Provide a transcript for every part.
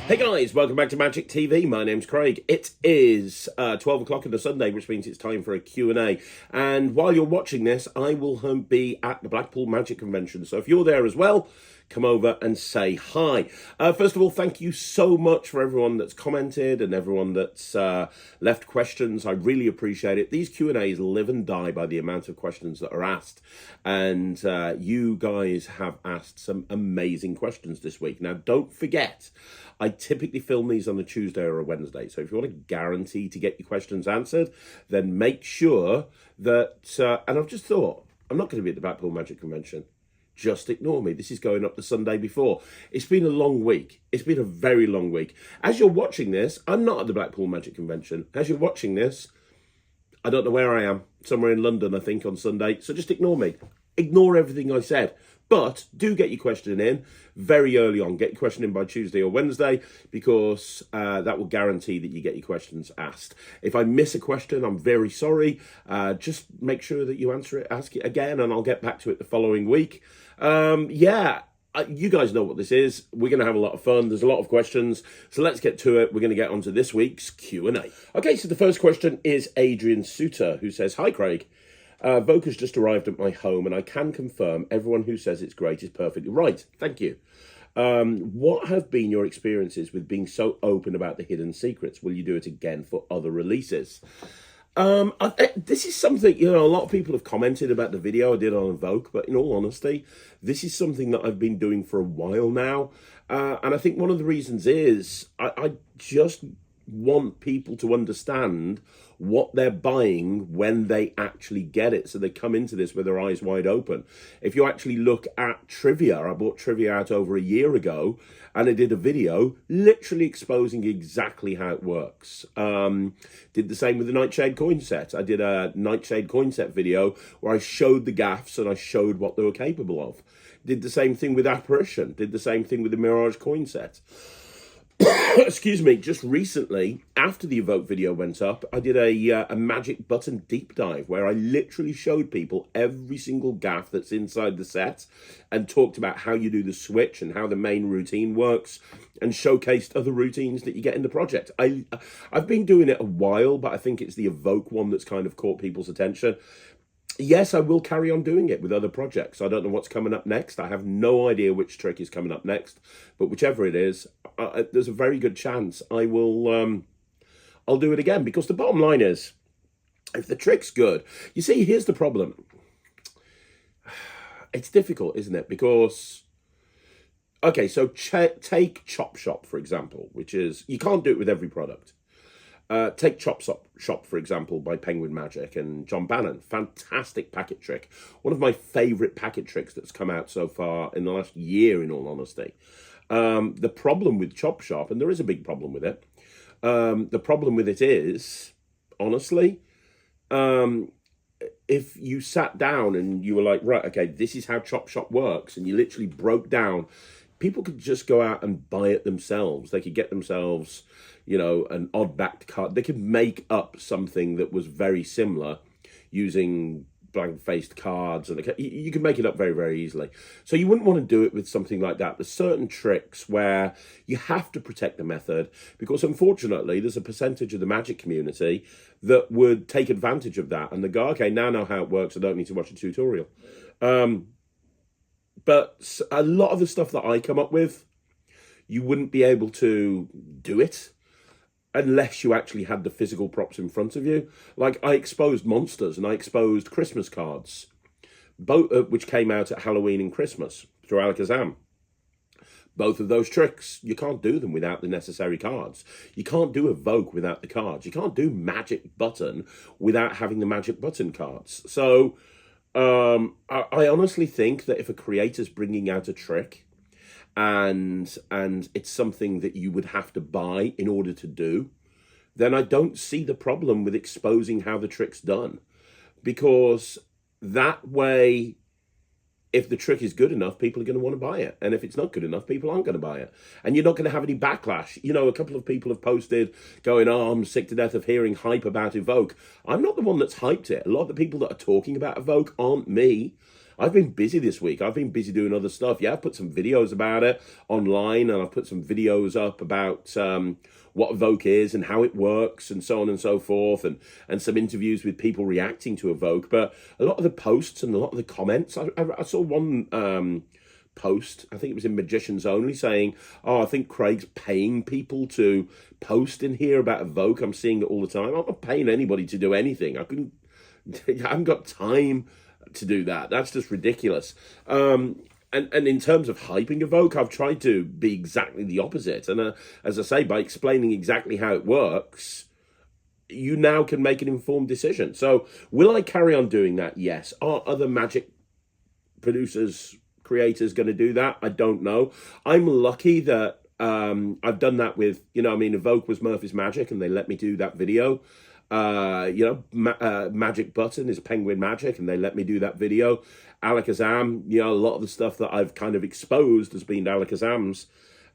Hey guys, welcome back to Magic TV. My name's Craig. It is 12 o'clock on a Sunday, which means it's time for a Q&A. And while you're watching this, I will be at the Blackpool Magic Convention. So if you're there as well, come over and say hi. First of all, thank you so much for everyone that's commented and everyone that's left questions. I really appreciate it. These Q&As live and die by the amount of questions that are asked. And you guys have asked some amazing questions this week. Now, don't forget, I typically film these on a Tuesday or a Wednesday. So if you want to guarantee to get your questions answered, then make sure that, and I've just thought, I'm not going to be at the Blackpool Magic Convention. Just ignore me. This is going up the Sunday before. It's been a long week. It's been a very long week. As you're watching this, I'm not at the Blackpool Magic Convention. As you're watching this, I don't know where I am. Somewhere in London, I think, on Sunday. So just ignore me. Ignore everything I said. But do get your question in very early on. Get your question in by Tuesday or Wednesday, because that will guarantee that you get your questions asked. If I miss a question, I'm very sorry. Just make sure that you answer it, ask it again, and I'll get back to it the following week. You guys know what this is. We're going to have a lot of fun. There's a lot of questions. So let's get to it. We're going to get on to this week's Q&A. Okay, so the first question is Adrian Suter, who says, "Hi, Craig. Evoke has just arrived at my home, and I can confirm everyone who says it's great is perfectly right. Thank you. What have been your experiences with being so open about the hidden secrets? Will you do it again for other releases?" This is something, a lot of people have commented about the video I did on Evoke, but in all honesty, this is something that I've been doing for a while now. And I think one of the reasons is I just want people to understand what they're buying when they actually get it, so they come into this with their eyes wide open. If you actually look at Trivia, I bought Trivia out over a year ago, and I did a video literally exposing exactly how it works. Did the same with the Nightshade coin set. I did a Nightshade coin set video where I showed the gaffs and I showed what they were capable of. Did the same thing with Apparition. Did the same thing with the Mirage coin set. Excuse me, just recently, after the Evoke video went up, I did a magic button deep dive where I literally showed people every single gaff that's inside the set and talked about how you do the switch and how the main routine works, and showcased other routines that you get in the project. I've been doing it a while, but I think it's the Evoke one that's kind of caught people's attention. Yes, I will carry on doing it with other projects. I don't know what's coming up next. I have no idea which trick is coming up next, but whichever it is, there's a very good chance I will. I'll do it again, because the bottom line is, if the trick's good, you see, here's the problem. It's difficult, isn't it? Because, okay, so take Chop Shop, for example, which is, you can't do it with every product. Take Chop Shop, for example, by Penguin Magic and John Bannon. Fantastic packet trick. One of my favourite packet tricks that's come out so far in the last year, in all honesty. The problem with Chop Shop, and there is a big problem with it, the problem with it is, honestly, if you sat down and you were like, right, okay, this is how Chop Shop works, and you literally broke down, people could just go out and buy it themselves. They could get themselves, an odd-backed card. They could make up something that was very similar using blank-faced cards, and you can make it up very, very easily. So you wouldn't want to do it with something like that. There's certain tricks where you have to protect the method, because unfortunately there's a percentage of the Magic community that would take advantage of that, and they go, okay, now I know how it works, I don't need to watch a tutorial. But a lot of the stuff that I come up with, you wouldn't be able to do it unless you actually had the physical props in front of you. Like, I exposed monsters and I exposed Christmas cards, both which came out at Halloween and Christmas through Alakazam. Both of those tricks, you can't do them without the necessary cards. You can't do Evoke without the cards. You can't do Magic Button without having the Magic Button cards. So I honestly think that if a creator's bringing out a trick and it's something that you would have to buy in order to do, then I don't see the problem with exposing how the trick's done. Because that way, if the trick is good enough, people are going to want to buy it. And if it's not good enough, people aren't going to buy it. And you're not going to have any backlash. A couple of people have posted going, oh, I'm sick to death of hearing hype about Evoke. I'm not the one that's hyped it. A lot of the people that are talking about Evoke aren't me. I've been busy this week. I've been busy doing other stuff. Yeah, I've put some videos about it online, and I've put some videos up about what Evoke is and how it works and so on and so forth, and some interviews with people reacting to Evoke. But a lot of the posts and a lot of the comments, I saw one post, I think it was in Magicians Only, saying, oh, I think Craig's paying people to post in here about Evoke. I'm seeing it all the time. I'm not paying anybody to do anything. I haven't got time to do that. That's just ridiculous. And in terms of hyping Evoke, I've tried to be exactly the opposite. And as I say, by explaining exactly how it works, you now can make an informed decision. So will I carry on doing that? Yes. Are other Magic creators going to do that? I don't know. I'm lucky that I've done that with, Evoke was Murphy's Magic, and they let me do that video. Magic Button is Penguin Magic, and they let me do that video. Alakazam, a lot of the stuff that I've kind of exposed has been Alakazam's.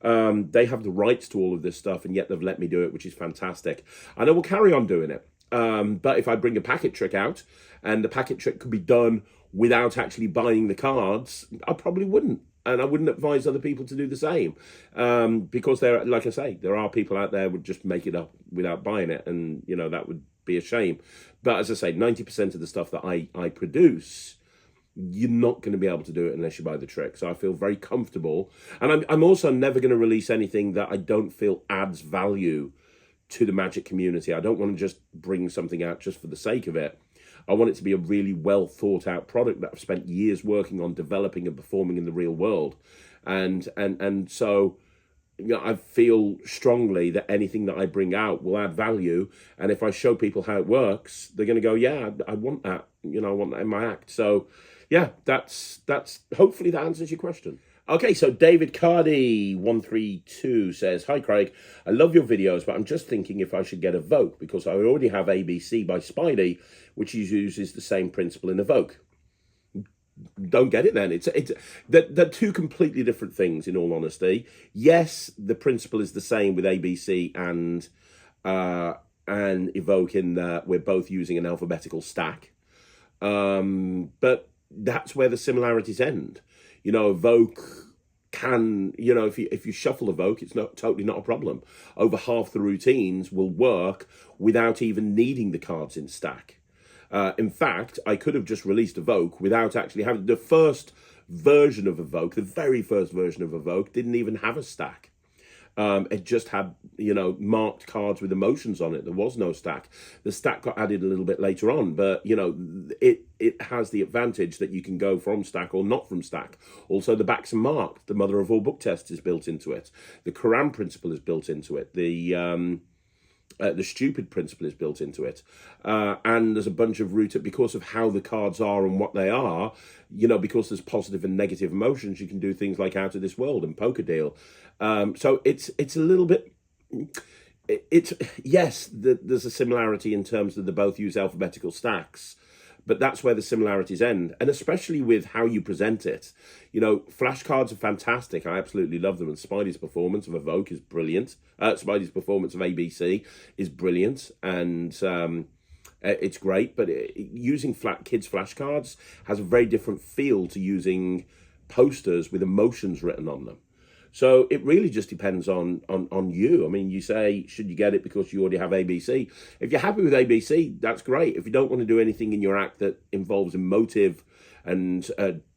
They have the rights to all of this stuff, and yet they've let me do it, which is fantastic. And I will carry on doing it. But if I bring a packet trick out, and the packet trick could be done without actually buying the cards, I probably wouldn't. And I wouldn't advise other people to do the same. Because like I say, there are people out there who would just make it up without buying it. And, that would be a shame. But as I say, 90% of the stuff that I produce, you're not going to be able to do it unless you buy the trick. So I feel very comfortable. And I'm also never going to release anything that I don't feel adds value to the Magic community. I don't want to just bring something out just for the sake of it. I want it to be a really well thought out product that I've spent years working on developing and performing in the real world. And so, I feel strongly that anything that I bring out will add value. And if I show people how it works, they're going to go, yeah, I want that. I want that in my act. So yeah, that's hopefully that answers your question. Okay, so David Cardi 132 says, hi Craig, I love your videos, but I'm just thinking if I should get Evoke because I already have ABC by Spidey, which uses the same principle in Evoke. Don't get it then. They're two completely different things, in all honesty. Yes, the principle is the same with ABC and Evoke in that we're both using an alphabetical stack. But that's where the similarities end. Evoke can, if you shuffle Evoke, it's totally not a problem. Over half the routines will work without even needing the cards in stack. In fact, I could have just released Evoke without actually having the first version of Evoke. The very first version of Evoke didn't even have a stack. It just had, marked cards with emotions on it. There was no stack. The stack got added a little bit later on, but, it has the advantage that you can go from stack or not from stack. Also, the backs are marked. The mother of all book tests is built into it. The Quran principle is built into it. The stupid principle is built into it. And there's a bunch of because of how the cards are and what they are, because there's positive and negative emotions, you can do things like Out of This World and Poker Deal. So it's a little bit, yes, there's a similarity in terms that they both use alphabetical stacks, but that's where the similarities end. And especially with how you present it. Flashcards are fantastic. I absolutely love them. And Spidey's performance of Evoke is brilliant. Spidey's performance of ABC is brilliant. And it's great. But using kids' flashcards has a very different feel to using posters with emotions written on them. So it really just depends on you. I mean, you say, should you get it because you already have ABC? If you're happy with ABC, that's great. If you don't want to do anything in your act that involves emotive and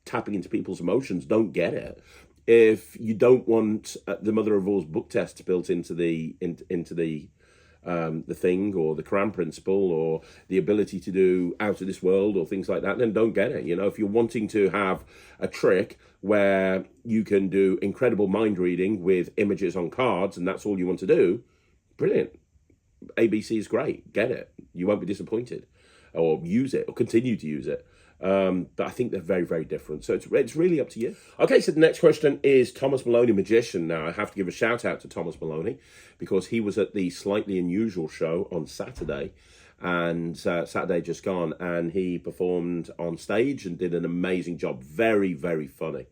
tapping into people's emotions, don't get it. If you don't want the mother of all book tests built into the thing, or the Quran principle, or the ability to do Out of This World, or things like that, then don't get it. If you're wanting to have a trick where you can do incredible mind reading with images on cards, and that's all you want to do, brilliant. ABC is great. Get it. You won't be disappointed. Or use it, or continue to use it. But I think they're very, very different. So it's really up to you. Okay, so the next question is Thomas Maloney, Magician. Now, I have to give a shout out to Thomas Maloney because he was at the Slightly Unusual show on Saturday, and Saturday just gone, and he performed on stage and did an amazing job. Very, very funny.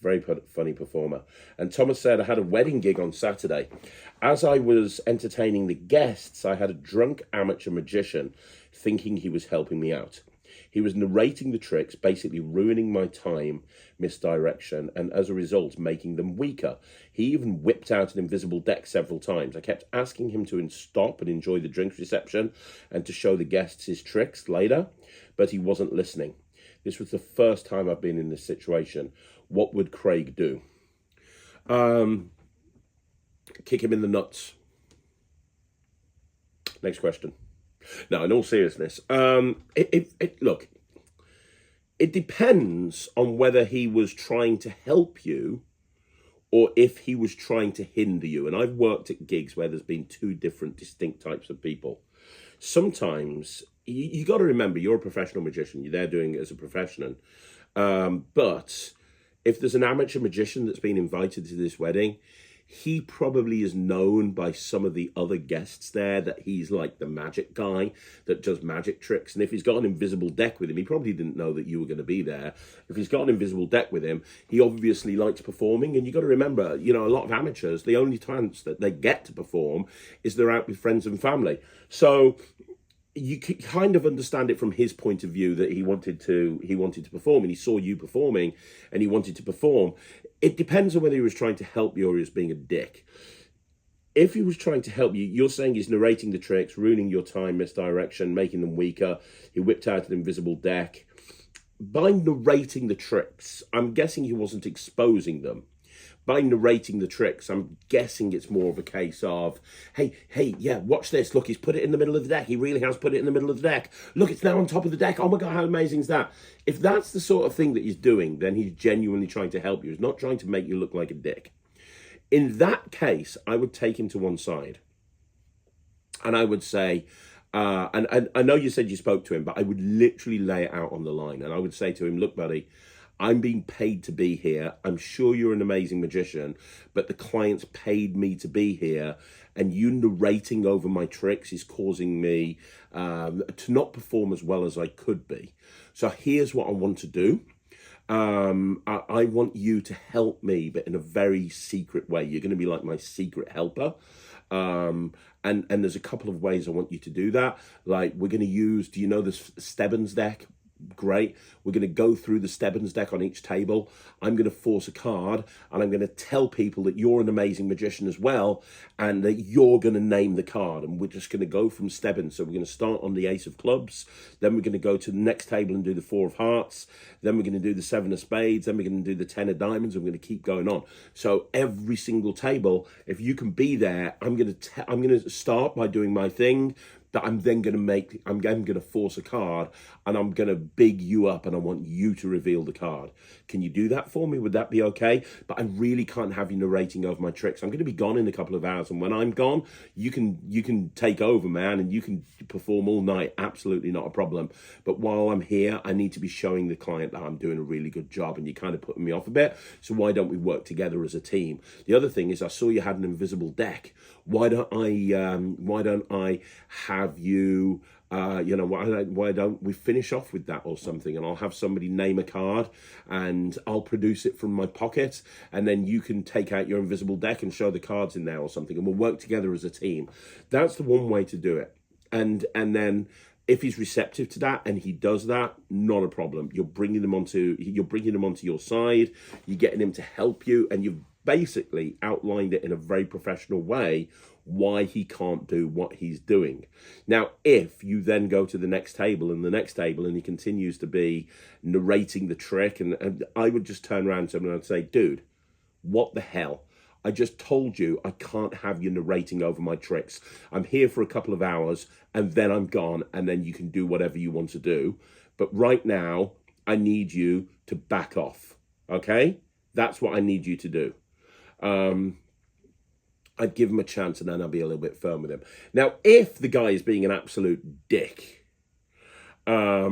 Very funny performer. And Thomas said, I had a wedding gig on Saturday. As I was entertaining the guests, I had a drunk amateur magician thinking he was helping me out. He was narrating the tricks, basically ruining my time, misdirection, and as a result, making them weaker. He even whipped out an invisible deck several times. I kept asking him to stop and enjoy the drinks reception and to show the guests his tricks later, but he wasn't listening. This was the first time I've been in this situation. What would Craig do? Kick him in the nuts. Next question. No, in all seriousness, look, it depends on whether he was trying to help you or if he was trying to hinder you. And I've worked at gigs where there's been two different distinct types of people. Sometimes you got to remember, you're a professional magician. You're there doing it as a professional. But if there's an amateur magician that's been invited to this wedding, he probably is known by some of the other guests there that he's like the magic guy that does magic tricks. And if he's got an invisible deck with him, he probably didn't know that you were going to be there. If he's got an invisible deck with him, he obviously likes performing. And you got to remember, you know, a lot of amateurs, the only chance that they get to perform is they're out with friends and family. So you can kind of understand it from his point of view that he wanted to perform, and he saw you performing and he wanted to perform. It depends on whether he was trying to help you or he was being a dick. If he was trying to help you, you're saying he's narrating the tricks, ruining your time, misdirection, making them weaker. He whipped out an invisible deck. By narrating the tricks, I'm guessing he wasn't exposing them. By narrating the tricks, I'm guessing it's more of a case of, hey, yeah, watch this. Look, he's put it in the middle of the deck. He really has put it in the middle of the deck. Look, it's now on top of the deck. Oh my God, how amazing is that? If that's the sort of thing that he's doing, then he's genuinely trying to help you. He's not trying to make you look like a dick. In that case, I would take him to one side. And I would say, and I know you said you spoke to him, but I would literally lay it out on the line. And I would say to him, look, buddy, I'm being paid to be here. I'm sure you're an amazing magician, but the client's paid me to be here, and you narrating over my tricks is causing me to not perform as well as I could be. So here's what I want to do. I want you to help me, but in a very secret way. You're going to be like my secret helper. And there's a couple of ways I want you to do that. Like, we're going to use, do you know this Stebbins deck? Great. We're going to go through the Stebbins deck on each table. I'm going to force a card, and I'm going to tell people that you're an amazing magician as well, and that you're going to name the card. And we're just going to go from Stebbins. So we're going to start on the Ace of Clubs. Then we're going to go to the next table and do the Four of Hearts. Then we're going to do the Seven of Spades. Then we're going to do the Ten of Diamonds. And we're going to keep going on. So every single table, if you can be there, I'm going to start by doing my thing. That I'm then going to make, I'm going to force a card, and I'm going to big you up, and I want you to reveal the card. Can you do that for me? Would that be okay? But I really can't have you narrating over my tricks. I'm going to be gone in a couple of hours, and when I'm gone, you can take over, man, and you can perform all night. Absolutely not a problem. But while I'm here, I need to be showing the client that I'm doing a really good job, and you're kind of putting me off a bit. So why don't we work together as a team? The other thing is, I saw you had an invisible deck. Why don't I have you, why don't we finish off with that or something? And I'll have somebody name a card, and I'll produce it from my pocket, and then you can take out your invisible deck and show the cards in there or something, and we'll work together as a team. That's the one way to do it. And then if he's receptive to that and he does that, not a problem. You're bringing him onto your side. You're getting him to help you, and you've basically outlined it in a very professional way why he can't do what he's doing. Now, if you then go to the next table and the next table, and he continues to be narrating the trick, and I would just turn around to him and I'd say, dude, what the hell? I just told you I can't have you narrating over my tricks. I'm here for a couple of hours, and then I'm gone, and then you can do whatever you want to do. But right now, I need you to back off, okay? That's what I need you to do. I'd give him a chance, and then I'll be a little bit firm with him. Now, if the guy is being an absolute dick, I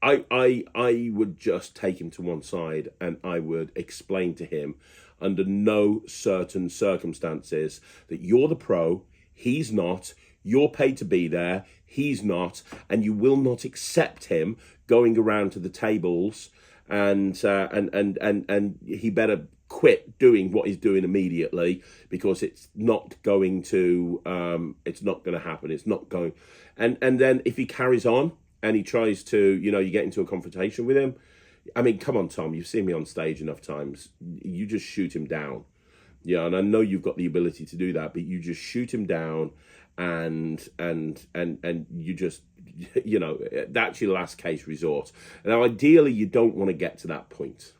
would just take him to one side, and I would explain to him under no certain circumstances that you're the pro, he's not, you're paid to be there, he's not, and you will not accept him going around to the tables, and he better quit doing what he's doing immediately, because it's not going to happen. It's not going. And then if he carries on, and he tries to, you get into a confrontation with him. I mean, come on, Tom, you've seen me on stage enough times. You just shoot him down. Yeah, and I know you've got the ability to do that, but you just shoot him down, and you just, that's your last case resort. Now, ideally, you don't want to get to that point.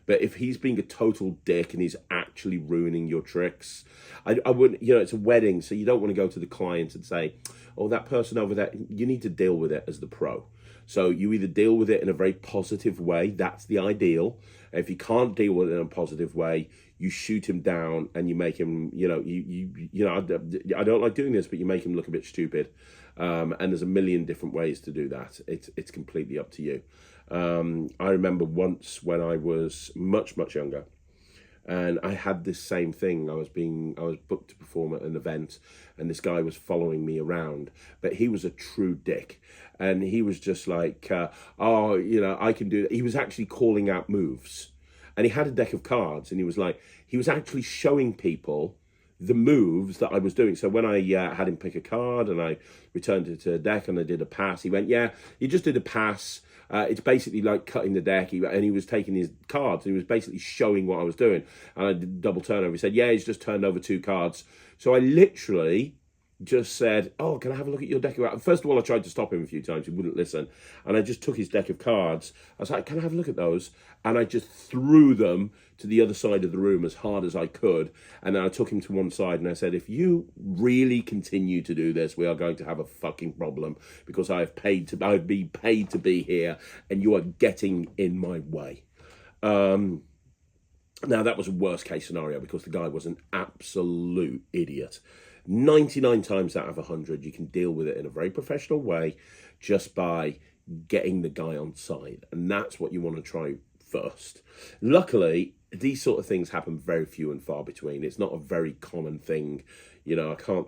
But if he's being a total dick and he's actually ruining your tricks, I wouldn't, it's a wedding, so you don't want to go to the client and say, oh, that person over there, you need to deal with it as the pro. So you either deal with it in a very positive way, that's the ideal. If you can't deal with it in a positive way, you shoot him down and you make him, I don't like doing this, but you make him look a bit stupid. And there's a million different ways to do that. It's completely up to you. I remember once when I was much, much younger, and I had this same thing. I was booked to perform at an event, and this guy was following me around, but he was a true dick. And he was just like, I can do that. He was actually calling out moves, and he had a deck of cards, and he was actually showing people the moves that I was doing. So when I had him pick a card and I returned it to a deck and I did a pass, he went, yeah, you just did a pass. It's basically like cutting the deck. And he was taking his cards. And he was basically showing what I was doing. And I did double turn over. He said, yeah, he's just turned over 2 cards. So I literally just said, oh, can I have a look at your deck of cards? First of all, I tried to stop him a few times. He wouldn't listen. And I just took his deck of cards. I was like, can I have a look at those? And I just threw them to the other side of the room as hard as I could. And then I took him to one side and I said, if you really continue to do this, we are going to have a fucking problem, because I've been paid to be here and you are getting in my way. Now, that was a worst case scenario because the guy was an absolute idiot. 99 times out of 100, you can deal with it in a very professional way just by getting the guy on side. And that's what you want to try first. Luckily, these sort of things happen very few and far between. It's not a very common thing. I can't,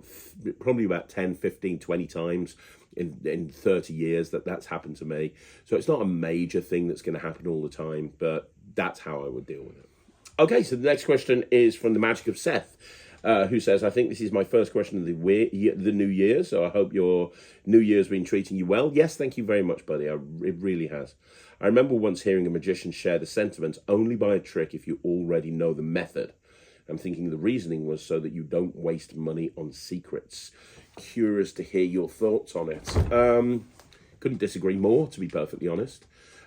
probably about 10, 15, 20 times in 30 years that's happened to me. So it's not a major thing that's going to happen all the time, but that's how I would deal with it. Okay, so the next question is from the Magic of Seth, who says, I think this is my first question of the new year, so I hope your new year's been treating you well. Yes, thank you very much, buddy. It really has. I remember once hearing a magician share the sentiment, only buy a trick if you already know the method. I'm thinking the reasoning was so that you don't waste money on secrets. Curious to hear your thoughts on it. Couldn't disagree more, to be perfectly honest.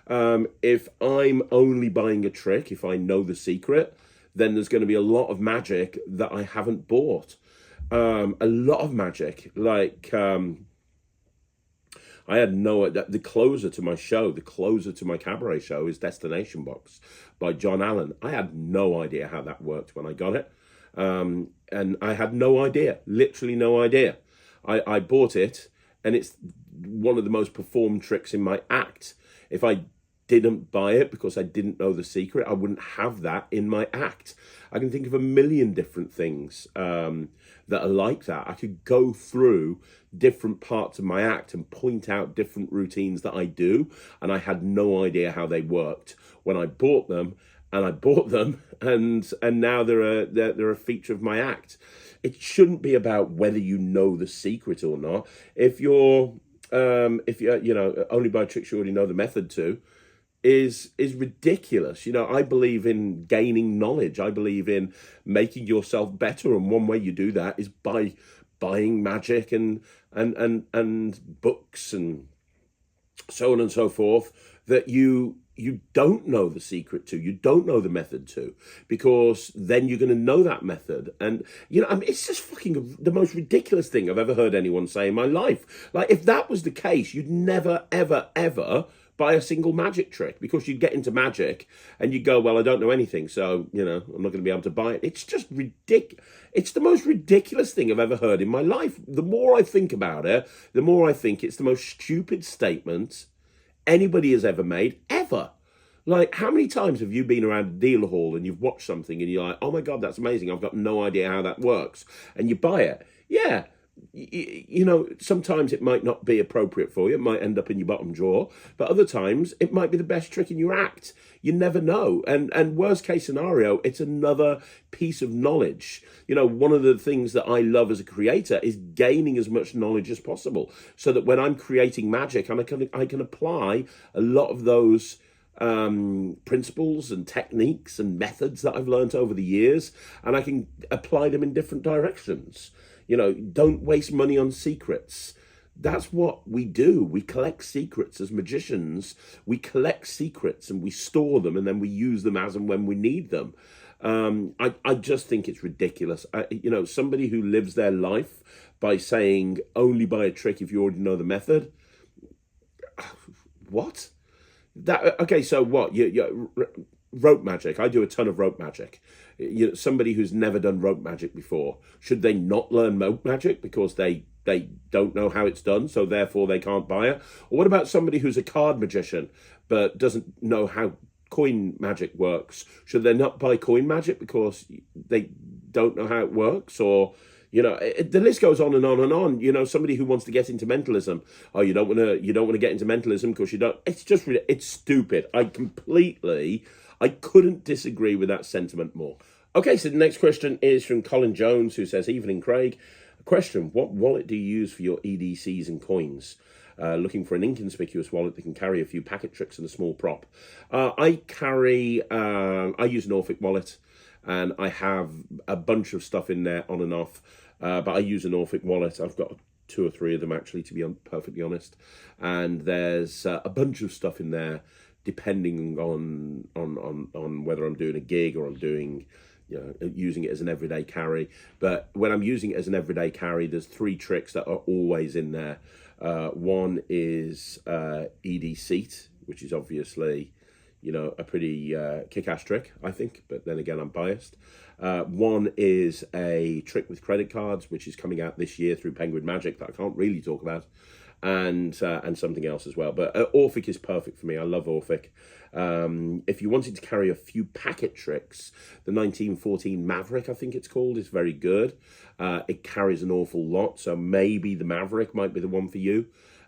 If I'm only buying a trick, if I know the secret, then there's going to be a lot of magic that I haven't bought. A lot of magic, like I had the closer to my show, the closer to my cabaret show is Destination Box by John Allen. I had no idea how that worked when I got it. And I had no idea, literally no idea. I bought it, and it's one of the most performed tricks in my act. If I didn't buy it because I didn't know the secret, I wouldn't have that in my act. I can think of a million different things that are like that. I could go through different parts of my act and point out different routines that I do, and I had no idea how they worked when I bought them. And now they're a feature of my act. It shouldn't be about whether you know the secret or not. If you're only buy tricks you already know the method to, is ridiculous. I believe in gaining knowledge. I believe in making yourself better, and one way you do that is by buying magic and books and so on and so forth that you don't know the secret to, you don't know the method to, because then you're going to know that method. And it's just fucking the most ridiculous thing I've ever heard anyone say in my life. Like, if that was the case, you'd never ever buy a single magic trick, because you'd get into magic and you'd go, well, I don't know anything, so I'm not going to be able to buy it. It's just ridiculous. It's the most ridiculous thing I've ever heard in my life. The more I think about it, the more I think it's the most stupid statement anybody has ever made, ever. Like, how many times have you been around a dealer hall and you've watched something and you're like, oh my God, that's amazing, I've got no idea how that works, and you buy it? Yeah, you know, sometimes it might not be appropriate for you. It might end up in your bottom drawer, but other times it might be the best trick in your act. You never know. And worst case scenario, it's another piece of knowledge. You know, one of the things that I love as a creator is gaining as much knowledge as possible, so that when I'm creating magic, I can apply a lot of those principles and techniques and methods that I've learned over the years, and I can apply them in different directions. You know, don't waste money on secrets. That's what we do. We collect secrets as magicians. We collect secrets and we store them, and then we use them as and when we need them. I just think it's ridiculous. You know, somebody who lives their life by saying only buy a trick if you already know the method. What? Okay, so what? Rope magic. I do a ton of rope magic. You know, somebody who's never done rope magic before, should they not learn rope magic because they don't know how it's done, so therefore they can't buy it? Or what about somebody who's a card magician but doesn't know how coin magic works? Should they not buy coin magic because they don't know how it works? Or, you know, the list goes on and on and on. You know, somebody who wants to get into mentalism. Oh, you don't want to get into mentalism because you don't. It's stupid. I couldn't disagree with that sentiment more. Okay, so the next question is from Colin Jones, who says, "Evening, Craig. A question: what wallet do you use for your EDCs and coins? Looking for an inconspicuous wallet that can carry a few packet tricks and a small prop. I use an Orphic wallet, and I have a bunch of stuff in there on and off, but I use an Orphic wallet. I've got 2 or 3 of them, actually, to be perfectly honest, and there's a bunch of stuff in there depending on whether I'm doing a gig or I'm doing, you know, using it as an everyday carry. But when I'm using it as an everyday carry, there's 3 tricks that are always in there. One is ED seat, which is obviously, you know, a pretty kick-ass trick, I think, but then again, I'm biased. One is a trick with credit cards, which is coming out this year through Penguin Magic that I can't really talk about, and something else as well. But Orphic is perfect for me. I love Orphic. If you wanted to carry a few packet tricks, the 1914 Maverick, I think it's called, is very good. It carries an awful lot, so maybe the Maverick might be the one for you.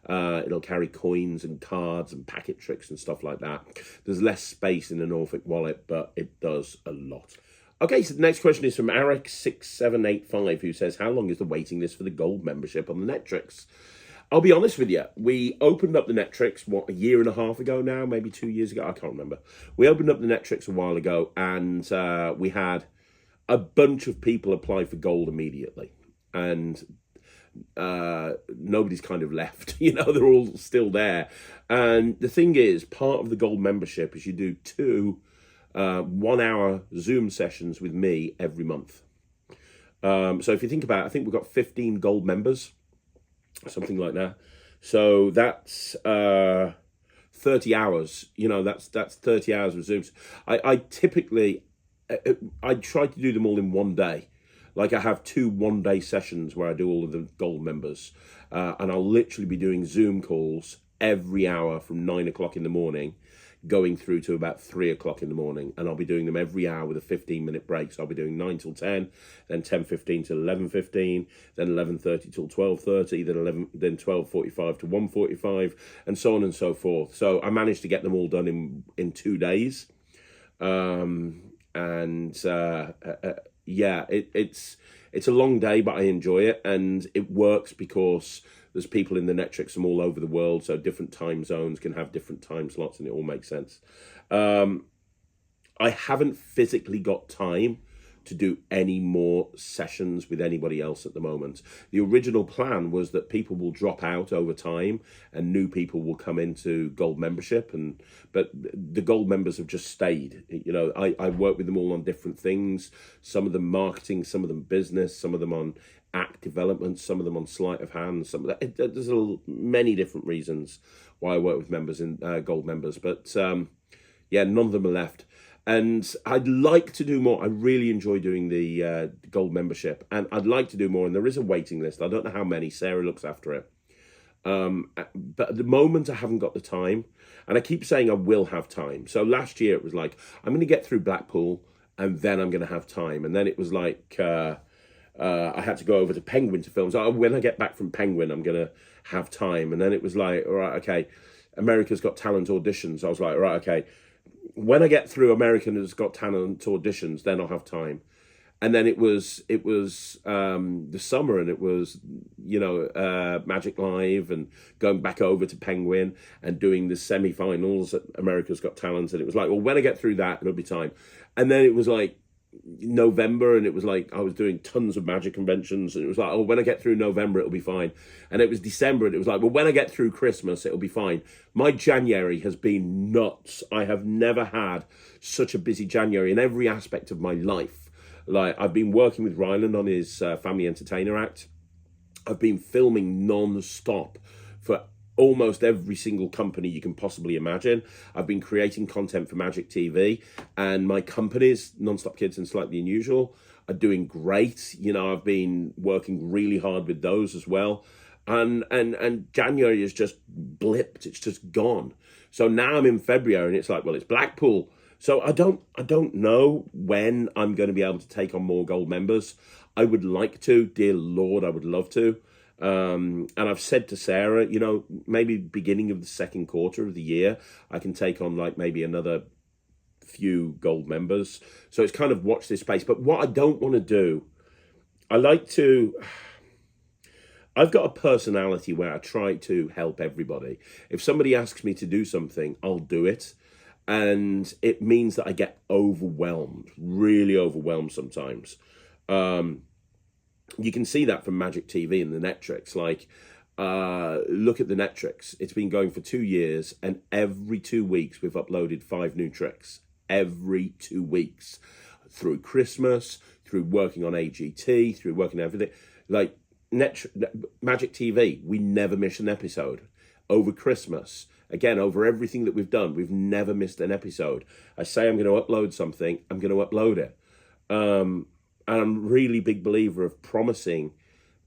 It'll carry coins and cards and packet tricks and stuff like that. There's less space in an Orphic wallet, but it does a lot. Okay, so the next question is from Eric6785, who says, "How long is the waiting list for the gold membership on the Netrix?" I'll be honest with you, we opened up the Netrix, a year and a half ago now, maybe 2 years ago, I can't remember. We opened up the Netrix a while ago, and we had a bunch of people apply for gold immediately. And nobody's kind of left, you know, they're all still there. And the thing is, part of the gold membership is you do 2 1-hour Zoom sessions with me every month. So if you think about it, I think we've got 15 gold members, something like that. So that's 30 hours, you know, that's 30 hours of Zooms. I typically, I try to do them all in one day. Like, I have 2 one-day sessions where I do all of the gold members, and I'll literally be doing Zoom calls every hour from 9 o'clock in the morning, going through to about 3 o'clock in the morning, and I'll be doing them every hour with a 15-minute break. So I'll be doing 9 till 10, then 10:15 till 11:15, then 11:30 till 12:30, then 12:45 to 1:45, and so on and so forth. So I managed to get them all done in 2 days, yeah, it's a long day, but I enjoy it, and it works because there's people in the Netrix from all over the world, so different time zones can have different time slots, and it all makes sense. I haven't physically got time to do any more sessions with anybody else at the moment. The original plan was that people will drop out over time and new people will come into gold membership, but the gold members have just stayed. You know, I work with them all on different things, some of them marketing, some of them business, some of them on act development, some of them on sleight of hand, some of that. There's many different reasons why I work with members in gold members, but yeah, none of them are left. And I'd like to do more. I really enjoy doing the gold membership, and I'd like to do more. And there is a waiting list. I don't know how many. Sarah looks after it. But at the moment, I haven't got the time. And I keep saying I will have time. So last year, it was like, I'm going to get through Blackpool, and then I'm going to have time. And then it was like, I had to go over to Penguin to film. So when I get back from Penguin, I'm going to have time. And then it was like, all right, okay, America's Got Talent auditions. I was like, all right, okay, when I get through America's Got Talent auditions, then I'll have time. And then it was the summer, and it was, Magic Live, and going back over to Penguin and doing the semi-finals at America's Got Talent. And it was like, well, when I get through that, it'll be time. And then it was like November, and it was like I was doing tons of magic conventions, and it was like, oh, when I get through November, it'll be fine. And it was December, and it was like, well, when I get through Christmas, it'll be fine. My January has been nuts. I have never had such a busy January in every aspect of my life. Like, I've been working with Ryland on his Family Entertainer Act. I've been filming non-stop for almost every single company you can possibly imagine. I've been creating content for Magic TV, and my companies, Nonstop Kids and Slightly Unusual, are doing great. I've been working really hard with those as well. And January is just blipped. It's just gone. So now I'm in February, and it's like, well, it's Blackpool. So I don't know when I'm going to be able to take on more gold members. I would like to, dear Lord, I would love to. And I've said to Sarah, maybe beginning of the second quarter of the year, I can take on like maybe another few gold members. So it's kind of watch this space. But what I don't want to do, I've got a personality where I try to help everybody. If somebody asks me to do something, I'll do it. And it means that I get overwhelmed, really overwhelmed sometimes. You can see that from Magic TV and the Netrix. Like, look at the Netrix. It's been going for 2 years, and every 2 weeks we've uploaded 5 new tricks. Every 2 weeks. Through Christmas, through working on AGT, through working on everything. Like, Magic TV, we never miss an episode. Over Christmas, again, over everything that we've done, we've never missed an episode. I say I'm going to upload something, I'm going to upload it. And I'm a really big believer of promising.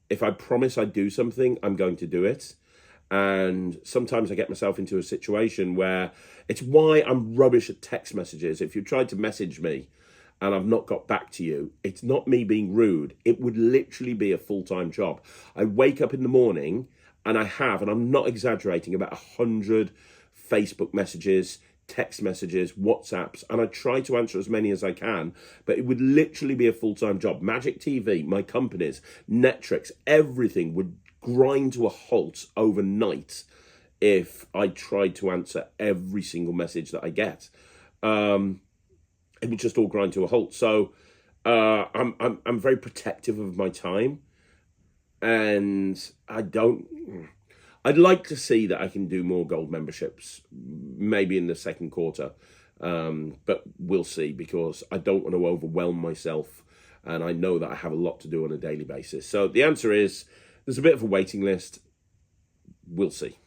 If I promise I do something, I'm going to do it. And sometimes I get myself into a situation where it's why I'm rubbish at text messages. If you tried to message me and I've not got back to you, it's not me being rude. It would literally be a full-time job. I wake up in the morning, and I'm not exaggerating, about 100 Facebook messages, text messages, WhatsApps, and I try to answer as many as I can, but it would literally be a full-time job. Magic TV, my companies, Netrix, everything would grind to a halt overnight if I tried to answer every single message that I get. It would just all grind to a halt. So I'm very protective of my time. And I'd like to see that I can do more gold memberships, maybe in the second quarter. But we'll see, because I don't want to overwhelm myself. And I know that I have a lot to do on a daily basis. So the answer is, there's a bit of a waiting list. We'll see.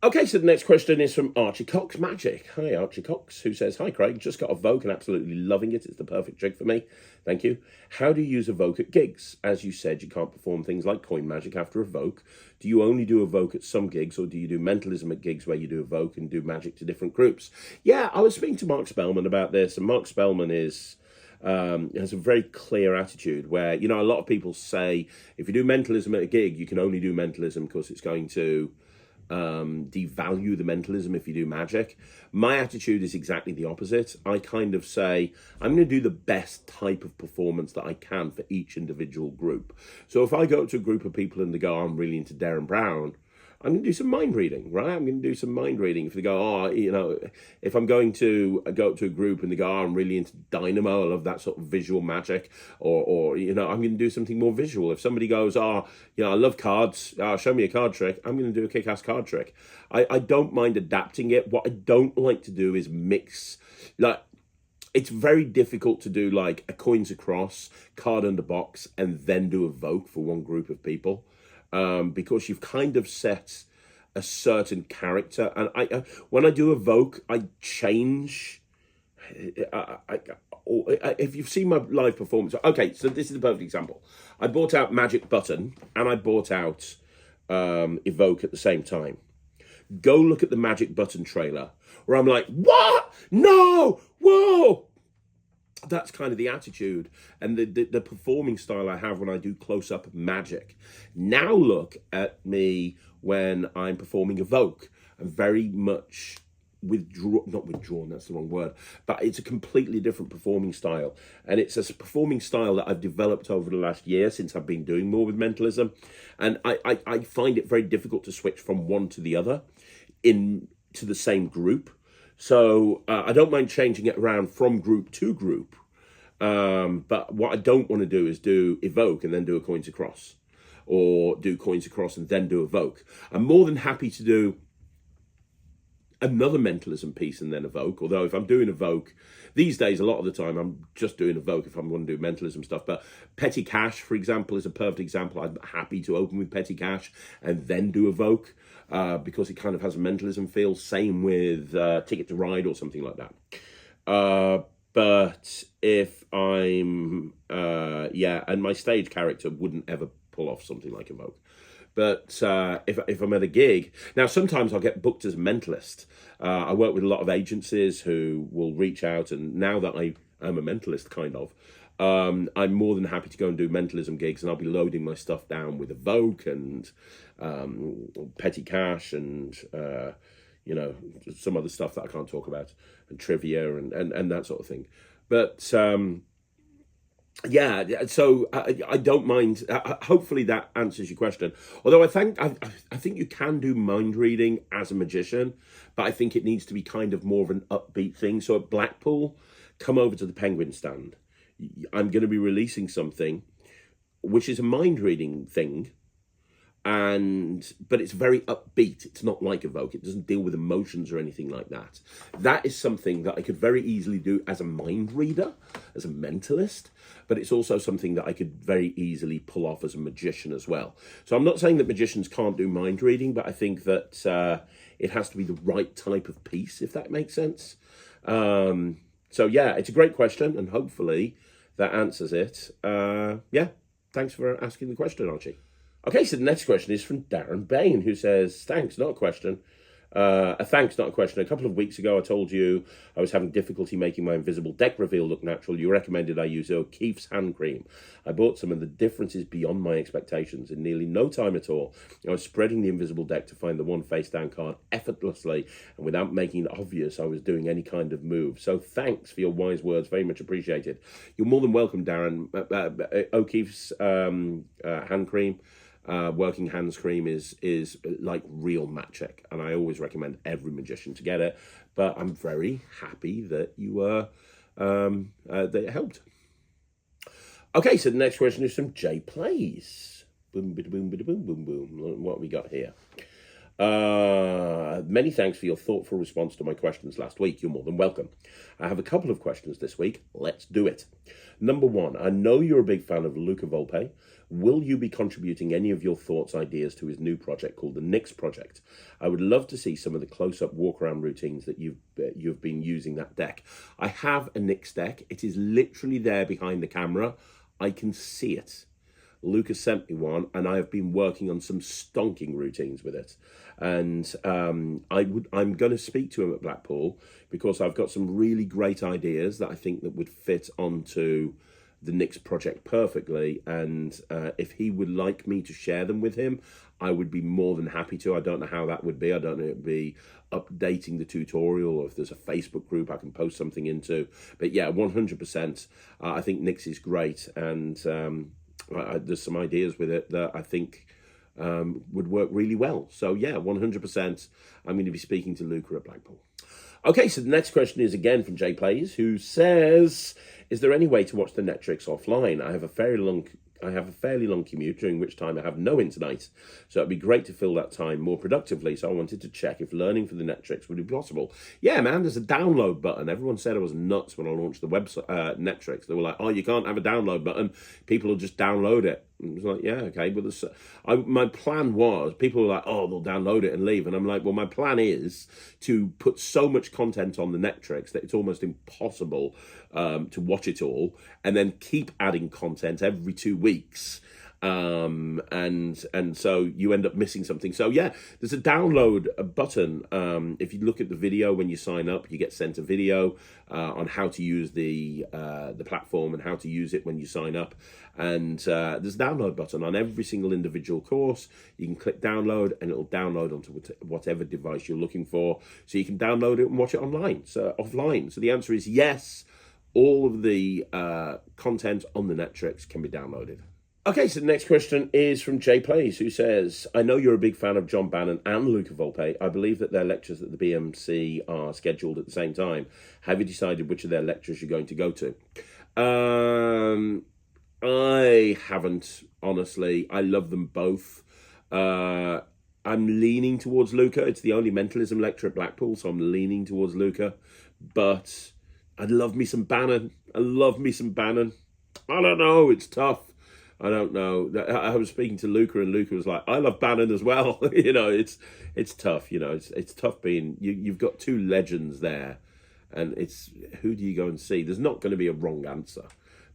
Okay, so the next question is from Archie Cox Magic. Hi, Archie Cox, who says, hi, Craig, just got Evoke and absolutely loving it. It's the perfect trick for me. Thank you. How do you use Evoke at gigs? As you said, you can't perform things like coin magic after Evoke. Do you only do Evoke at some gigs, or do you do mentalism at gigs where you do Evoke and do magic to different groups? Yeah, I was speaking to Mark Spellman about this, and Mark Spellman has a very clear attitude where, a lot of people say, if you do mentalism at a gig, you can only do mentalism because it's going to devalue the mentalism if you do magic. My attitude is exactly the opposite. I kind of say, I'm going to do the best type of performance that I can for each individual group. So if I go to a group of people and they go, I'm really into Darren Brown, I'm going to do some mind reading, right? I'm going to do some mind reading. If they go, if I'm going to go to a group and they go, I'm really into Dynamo, I love that sort of visual magic, or I'm going to do something more visual. If somebody goes, I love cards, show me a card trick, I'm going to do a kick-ass card trick. I don't mind adapting it. What I don't like to do is mix, it's very difficult to do like a coins across, card under box, and then do Evoke for one group of people. Because you've kind of set a certain character. And when I do Evoke, I change. If you've seen my live performance, okay, so this is the perfect example. I bought out Magic Button and I bought out Evoke at the same time. Go look at the Magic Button trailer where I'm like, what? No, whoa. that's kind of the attitude and the performing style I have when I do close-up magic. Now look at me when I'm performing Evoke. I'm very much not withdrawn, that's the wrong word, but it's a completely different performing style. And it's a performing style that I've developed over the last year since I've been doing more with mentalism. And I find it very difficult to switch from one to the other into the same group. So I don't mind changing it around from group to group. But what I don't want to do is do Evoke and then do a coins across, or do coins across and then do Evoke. I'm more than happy to do another mentalism piece and then Evoke, although if I'm doing Evoke these days, a lot of the time I'm just doing Evoke if I'm going to do mentalism stuff. But Petty Cash, for example, is a perfect example. I'm happy to open with Petty Cash and then do Evoke, because it kind of has a mentalism feel. Same with Ticket to Ride or something like that. But if I'm and my stage character wouldn't ever pull off something like Evoke. But if I'm at a gig, now sometimes I'll get booked as a mentalist. I work with a lot of agencies who will reach out, and now that I am a mentalist, kind of, I'm more than happy to go and do mentalism gigs, and I'll be loading my stuff down with Evoke and Petty Cash and some other stuff that I can't talk about, and trivia and that sort of thing. But so I don't mind. Hopefully that answers your question. Although I think you can do mind reading as a magician, but I think it needs to be kind of more of an upbeat thing. So at Blackpool, come over to the Penguin stand. I'm going to be releasing something which is a mind reading thing, but it's very upbeat. It's not like Evoke. It doesn't deal with emotions or anything like that. That is something that I could very easily do as a mind reader, as a mentalist, but it's also something that I could very easily pull off as a magician as well. So I'm not saying that magicians can't do mind reading, but I think that it has to be the right type of piece, if that makes sense. So yeah, it's a great question, and hopefully that answers it. Thanks for asking the question, Archie. Okay, so the next question is from Darren Bain, who says, thanks, not a question. Thanks, not a question. A couple of weeks ago, I told you I was having difficulty making my invisible deck reveal look natural. You recommended I use O'Keeffe's hand cream. I bought some, and the difference is beyond my expectations. In nearly no time at all, I was spreading the invisible deck to find the one face-down card effortlessly, and without making it obvious I was doing any kind of move. So thanks for your wise words. Very much appreciated. You're more than welcome, Darren. O'Keeffe's hand cream, working hands cream is like real magic, and I always recommend every magician to get it. But I'm very happy that you that it helped. Okay, so the next question is from Jay Plays. Boom, boom, boom, boom, boom, boom. What have we got here? Many thanks for your thoughtful response to my questions last week. You're more than welcome. I have a couple of questions this week. Let's do it. Number one, I know you're a big fan of Luca Volpe. Will you be contributing any of your thoughts, ideas to his new project called the Nyx Project? I would love to see some of the close-up walk-around routines that you've been using that deck. I have a Nyx deck. It is literally there behind the camera. I can see it. Luca sent me one, and I have been working on some stonking routines with it. And I'm going to speak to him at Blackpool, because I've got some really great ideas that I think that would fit onto the Nyx project perfectly. And if he would like me to share them with him, I would be more than happy to. I don't know how that would be. I don't know if it would be updating the tutorial, or if there's a Facebook group I can post something into. But yeah, 100%. I think Nyx is great, and there's some ideas with it that I think would work really well. So yeah, 100%. I'm going to be speaking to Luca at Blackpool. Okay, so the next question is again from Jay Plays, who says, is there any way to watch the Netrix offline? I have a fairly long commute, during which time I have no internet, so it'd be great to fill that time more productively. So I wanted to check if learning for the Netrix would be possible. Yeah, man, there's a download button. Everyone said I was nuts when I launched the website Netrix. They were like, oh, you can't have a download button. People will just download it. And I was like, yeah, okay. But my plan was, people were like, oh, they'll download it and leave. And I'm like, well, my plan is to put so much content on the Netrix that it's almost impossible to watch it all, and then keep adding content every 2 weeks and so you end up missing something. So yeah, there's a download button. If you look at the video when you sign up, you get sent a video on how to use the platform and how to use it when you sign up. And there's a download button on every single individual course. You can click download, and it'll download onto whatever device you're looking for. So you can download it and watch it online, so offline. So the answer is yes. All of the content on the Netrix can be downloaded. Okay, so the next question is from Jay Plays, who says, I know you're a big fan of John Bannon and Luca Volpe. I believe that their lectures at the BMC are scheduled at the same time. Have you decided which of their lectures you're going to go to? I haven't, honestly. I love them both. I'm leaning towards Luca. It's the only mentalism lecture at Blackpool, so I'm leaning towards Luca. But I'd love me some Bannon. I love me some Bannon. I don't know. It's tough. I don't know. I was speaking to Luca, and Luca was like, I love Bannon as well. You know, it's tough. You know, it's tough being, you've got two legends there, and it's, who do you go and see? There's not going to be a wrong answer,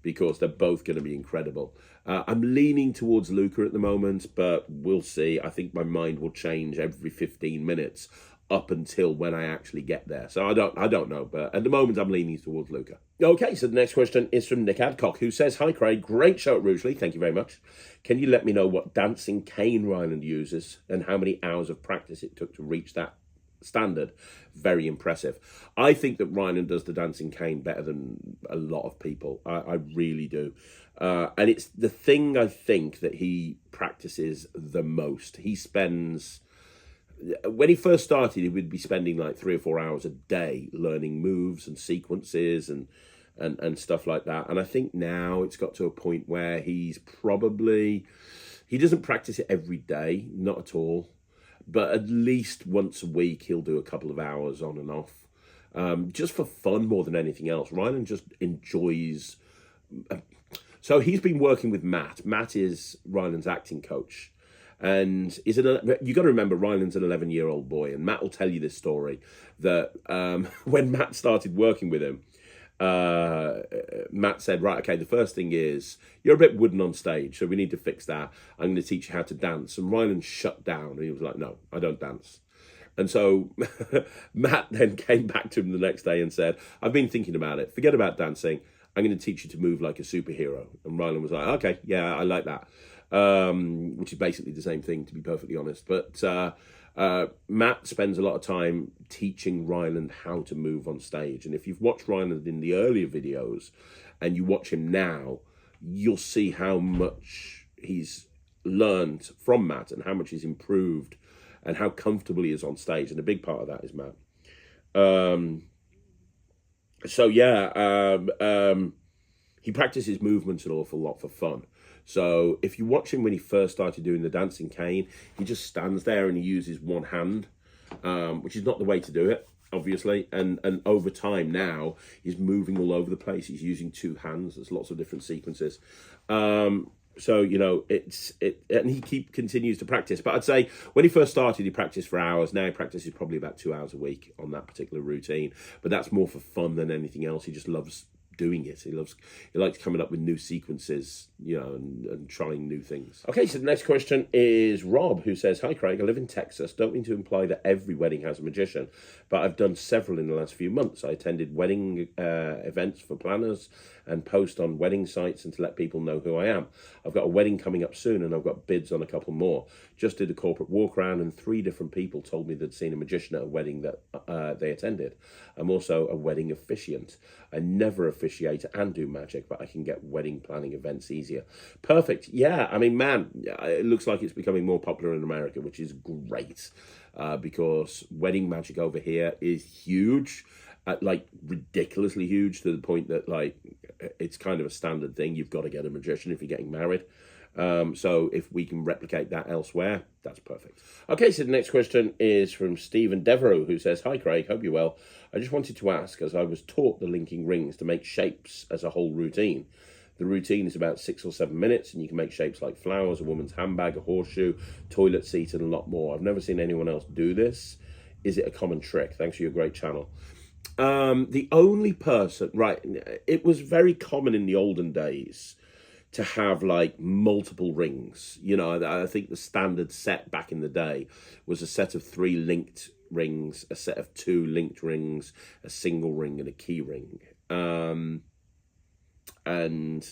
because they're both going to be incredible. I'm leaning towards Luca at the moment, but we'll see. I think my mind will change every 15 minutes up until when I actually get there. So I don't know, but at the moment I'm leaning towards Luca. Okay, so the next question is from Nick Adcock, who says, hi Craig, great show at Rugeley, thank you very much. Can you let me know what dancing cane Ryland uses and how many hours of practice it took to reach that standard? Very impressive. I think that Ryland does the dancing cane better than a lot of people. I really do. And it's the thing I think that he practices the most. He spends, when he first started, he would be spending like 3 or 4 hours a day learning moves and sequences and stuff like that. And I think now it's got to a point where he's probably, he doesn't practice it every day, not at all. But at least once a week, he'll do a couple of hours on and off, just for fun more than anything else. Ryland just enjoys. So he's been working with Matt. Matt is Ryland's acting coach. And you got to remember, Ryland's an 11-year-old boy. And Matt will tell you this story, that when Matt started working with him, Matt said, right, okay, the first thing is you're a bit wooden on stage, so we need to fix that. I'm going to teach you how to dance. And Ryland shut down, and he was like, no, I don't dance. And so Matt then came back to him the next day and said, I've been thinking about it. Forget about dancing. I'm going to teach you to move like a superhero. And Ryland was like, okay, yeah, I like that. Which is basically the same thing, to be perfectly honest. But Matt spends a lot of time teaching Ryland how to move on stage. And if you've watched Ryland in the earlier videos and you watch him now, you'll see how much he's learned from Matt and how much he's improved and how comfortable he is on stage. And a big part of that is Matt. He practices movements an awful lot for fun. So if you watch him when he first started doing the dancing cane, he just stands there and he uses one hand, which is not the way to do it, obviously. And over time now, he's moving all over the place. He's using two hands. There's lots of different sequences. So, you know, and he continues to practice. But I'd say when he first started, he practiced for hours. Now he practices probably about 2 hours a week on that particular routine. But that's more for fun than anything else. He just loves doing it. He likes coming up with new sequences, you know, and trying new things. Okay, so the next question is Rob, who says, hi Craig, I live in Texas. Don't mean to imply that every wedding has a magician, but I've done several in the last few months. I attended wedding events for planners and post on wedding sites and to let people know who I am. I've got a wedding coming up soon and I've got bids on a couple more. Just did a corporate walk around and 3 different people told me they'd seen a magician at a wedding that they attended. I'm also a wedding officiant. I never officiate and do magic, but I can get wedding planning events easier. Perfect. Yeah, I mean, man, it looks like it's becoming more popular in America, which is great, because wedding magic over here is huge. Like ridiculously huge, to the point that like it's kind of a standard thing. You've got to get a magician if you're getting married. So if we can replicate that elsewhere, that's perfect. Okay, so the next question is from Stephen Devereaux, who says, hi Craig, hope you're well. I just wanted to ask, as I was taught the linking rings to make shapes as a whole routine. The routine is about 6 or 7 minutes, and you can make shapes like flowers, a woman's handbag, a horseshoe, toilet seat, and a lot more. I've never seen anyone else do this. Is it a common trick? Thanks for your great channel. The only person, right, it was very common in the olden days to have like multiple rings. You know, I think the standard set back in the day was a set of 3 linked rings, a set of 2 linked rings, a single ring, and a key ring. And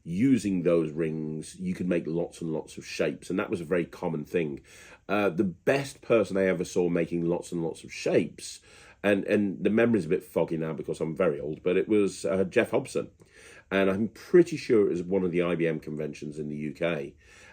using those rings, you could make lots and lots of shapes, and that was a very common thing. The best person I ever saw making lots and lots of shapes, and the memory's a bit foggy now because I'm very old, but it was Jeff Hobson. And I'm pretty sure it was one of the IBM conventions in the UK.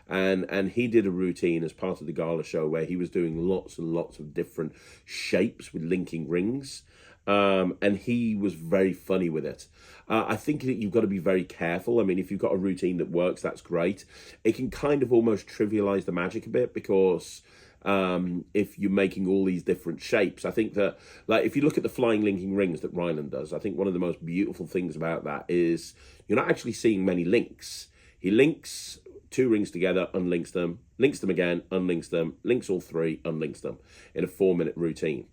And he did a routine as part of the gala show where he was doing lots and lots of different shapes with linking rings. And he was very funny with it. I think that you've got to be very careful. I mean, if you've got a routine that works, that's great. It can kind of almost trivialize the magic a bit because if you're making all these different shapes, I think that, like, if you look at the flying linking rings that Ryland does, I think one of the most beautiful things about that is you're not actually seeing many links. He links 2 rings together, unlinks them, links them again, unlinks them, links all 3, unlinks them in a 4-minute routine.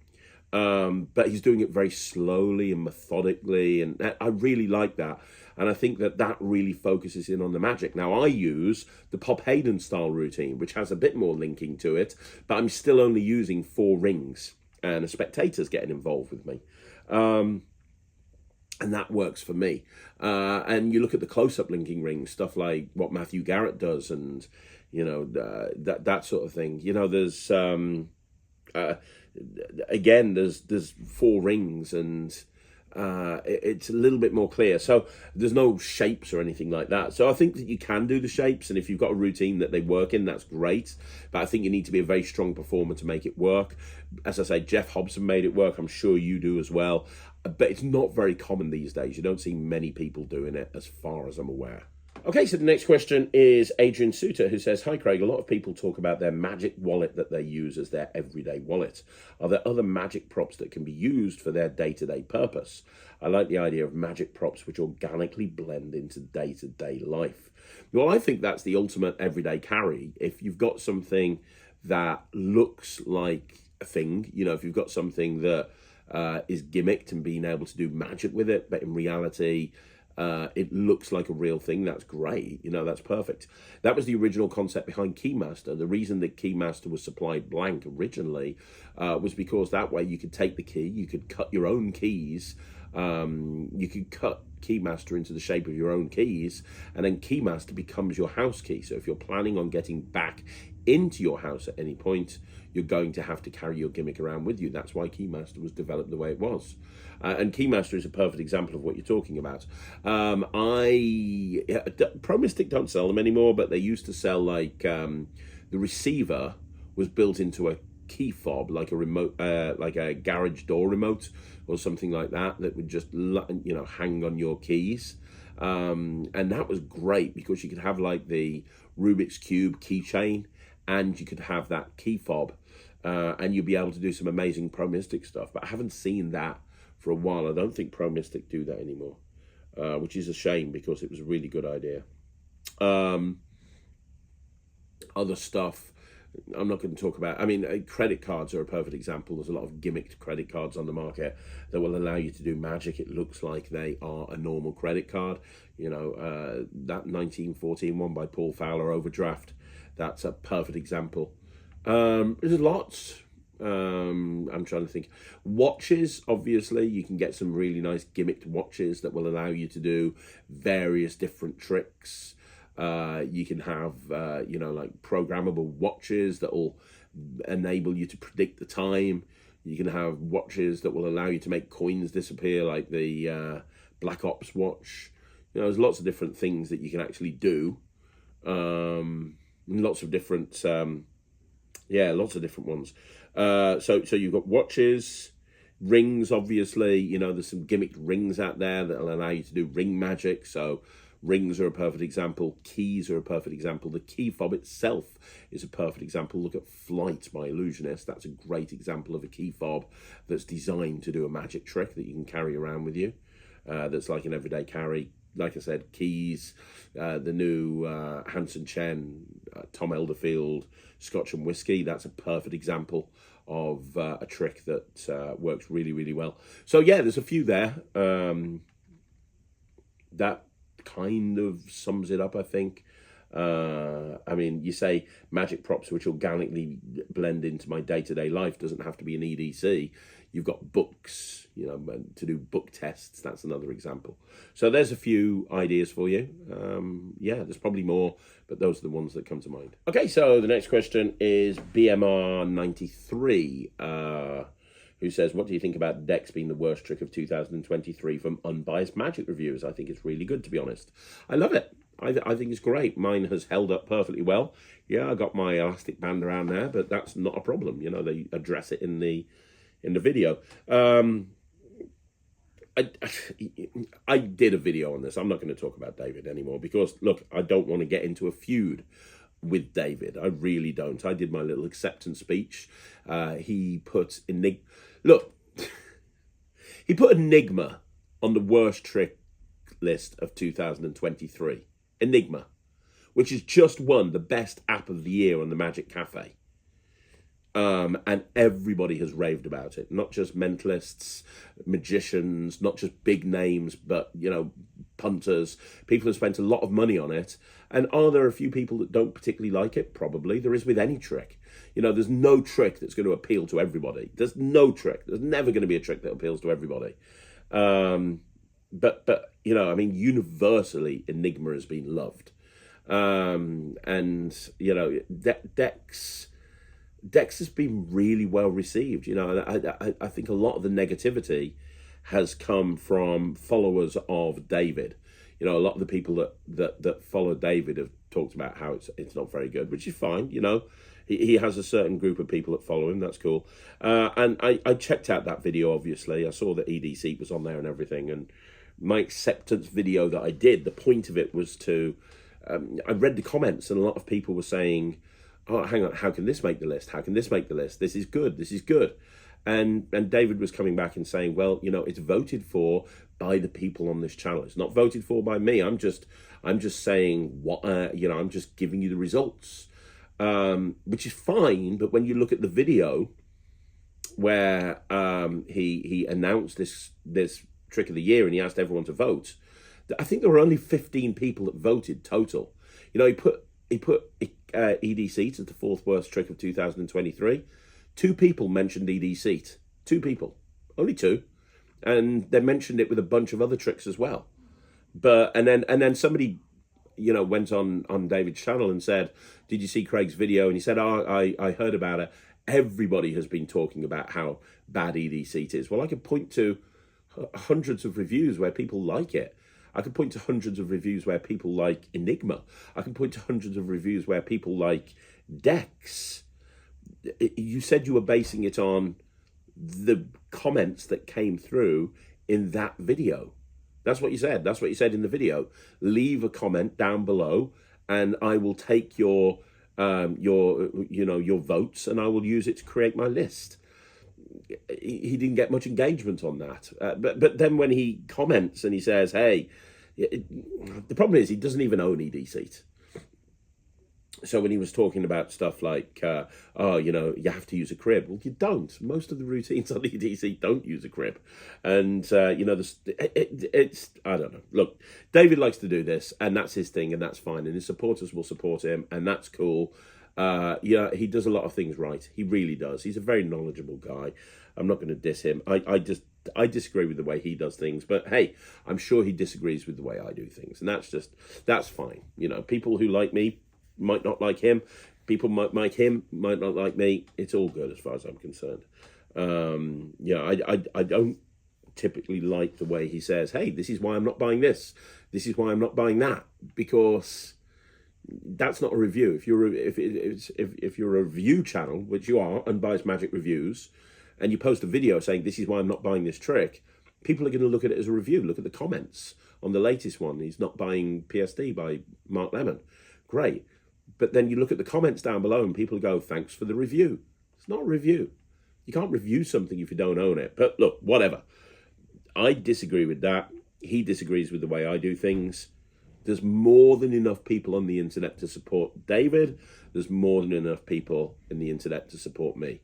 But he's doing it very slowly and methodically, and I really like that. And I think that that really focuses in on the magic. Now, I use the Pop Hayden style routine, which has a bit more linking to it, but I'm still only using 4 rings, and a spectator's getting involved with me. And that works for me. And you look at the close-up linking rings, stuff like what Matthew Garrett does, and, you know, that sort of thing. You know, there's... again, there's 4 rings, and it's a little bit more clear. So there's no shapes or anything like that. So I think that you can do the shapes, and if you've got a routine that they work in, that's great. But I think you need to be a very strong performer to make it work. As I say, Jeff Hobson made it work. I'm sure you do as well. But it's not very common these days. You don't see many people doing it, as far as I'm aware. Okay, so the next question is Adrian Suter, who says, "Hi, Craig. A lot of people talk about their magic wallet that they use as their everyday wallet. Are there other magic props that can be used for their day-to-day purpose? I like the idea of magic props which organically blend into day-to-day life." Well, I think that's the ultimate everyday carry. If you've got something that looks like a thing, you know, if you've got something that is gimmicked and being able to do magic with it, but in reality... it looks like a real thing, that's great. You know, that's perfect. That was the original concept behind Keymaster. The reason that Keymaster was supplied blank originally was because that way you could take the key, you could cut your own keys, you could cut Keymaster into the shape of your own keys, and then Keymaster becomes your house key. So if you're planning on getting back into your house at any point, you're going to have to carry your gimmick around with you. That's why Keymaster was developed the way it was. And Keymaster is a perfect example of what you're talking about. Pro Mystic don't sell them anymore, but they used to sell, like, the receiver was built into a key fob, like a remote, like a garage door remote or something like that, that would just, you know, hang on your keys. And that was great because you could have, like, the Rubik's Cube keychain, and you could have that key fob, and you'd be able to do some amazing Pro Mystic stuff. But I haven't seen that for a while. I don't think Pro Mystic do that anymore, which is a shame because it was a really good idea. Other stuff I'm not going to talk about. I mean, credit cards are a perfect example. There's a lot of gimmicked credit cards on the market that will allow you to do magic. It looks like they are a normal credit card. You know, that 1914 one by Paul Fowler, Overdraft, that's a perfect example. There's lots. I'm trying to think. Watches, obviously, you can get some really nice gimmicked watches that will allow you to do various different tricks. You can have, you know, like programmable watches that will enable you to predict the time. You can have watches that will allow you to make coins disappear, like the Black Ops watch. You know, there's lots of different things that you can actually do. Lots of different, lots of different ones. So you've got watches, rings, obviously. You know, there's some gimmicked rings out there that will allow you to do ring magic. So rings are a perfect example. Keys are a perfect example. The key fob itself is a perfect example. Look at Flight, my illusionist. That's a great example of a key fob that's designed to do a magic trick that you can carry around with you. That's like an everyday carry. Like I said, keys, the new Hanson Chen, Tom Elderfield, Scotch and Whiskey. That's a perfect example of a trick that works really, really well. So yeah, there's a few there that kind of sums it up, I think. I mean, you say magic props which organically blend into my day-to-day life doesn't have to be an EDC. You've got books, you know, to do book tests. That's another example. So there's a few ideas for you. Yeah, there's probably more, but those are the ones that come to mind. Okay, so the next question is BMR93, who says, what do you think about Dex being the worst trick of 2023 from unbiased magic reviewers? I think it's really good, to be honest. I love it. I think it's great. Mine has held up perfectly well. Yeah, I got my elastic band around there, but that's not a problem. You know, they address it in the video. I did a video on this. I'm not going to talk about David anymore because, look, I don't want to get into a feud with David. I really don't. I did my little acceptance speech. He put he put Enigma on the worst trick list of 2023. Enigma, which has just won the best app of the year on the Magic Cafe. And everybody has raved about it. Not just mentalists, magicians, not just big names, but, you know, punters. People have spent a lot of money on it. And are there a few people that don't particularly like it? Probably. There is with any trick. You know, there's no trick that's going to appeal to everybody. There's no trick. There's never going to be a trick that appeals to everybody. But you know, I mean, universally, Enigma has been loved. And, you know, Dex has been really well received. You know, and I think a lot of the negativity has come from followers of David. You know, a lot of the people that follow David have talked about how it's not very good, which is fine. You know, he has a certain group of people that follow him. That's cool. And I checked out that video, obviously. I saw that EDC was on there and everything. And my acceptance video that I did, the point of it was to, I read the comments and a lot of people were saying, oh, hang on, how can this make the list? How can this make the list? This is good. This is good. And David was coming back and saying, well, you know, it's voted for by the people on this channel. It's not voted for by me. I'm just saying what, you know, I'm just giving you the results, which is fine. But when you look at the video where he announced this trick of the year and he asked everyone to vote, I think there were only 15 people that voted total. You know, he put EDC to the fourth worst trick of 2023. 2 people mentioned EDC. 2 people, only 2, and they mentioned it with a bunch of other tricks as well. But and then somebody, you know, went on David's channel and said, "Did you see Craig's video?" And he said, "Oh, I heard about it. Everybody has been talking about how bad EDC is." Well, I could point to hundreds of reviews where people like it. I could point to hundreds of reviews where people like Enigma. I can point to hundreds of reviews where people like Dex. You said you were basing it on the comments that came through in that video. That's what you said. That's what you said in the video. Leave a comment down below and I will take your votes and I will use it to create my list. He didn't get much engagement on that. But then when he comments and he says, hey, the problem is he doesn't even own EDC. So when he was talking about stuff like, oh, you know, you have to use a crib. Well, you don't. Most of the routines on EDC don't use a crib. And, you know, it's, I don't know. Look, David likes to do this and that's his thing and that's fine. And his supporters will support him and that's cool. Yeah, he does a lot of things right. He really does. He's a very knowledgeable guy. I'm not going to diss him. I disagree with the way he does things, but hey, I'm sure he disagrees with the way I do things. And that's fine. You know, people who like me might not like him. People might like him, might not like me. It's all good as far as I'm concerned. Yeah, I don't typically like the way he says, hey, this is why I'm not buying this. This is why I'm not buying that, because that's not a review. If you're a review channel, which you are, Unbiased Magic Reviews, and you post a video saying this is why I'm not buying this trick, people are going to look at it as a review. Look at the comments on the latest one. He's not buying PSD by Mark Lemon. Great. But then you look at the comments down below and people go, thanks for the review. It's not a review. You can't review something if you don't own it. But look, whatever. I disagree with that. He disagrees with the way I do things. There's more than enough people on the internet to support David. There's more than enough people in the internet to support me.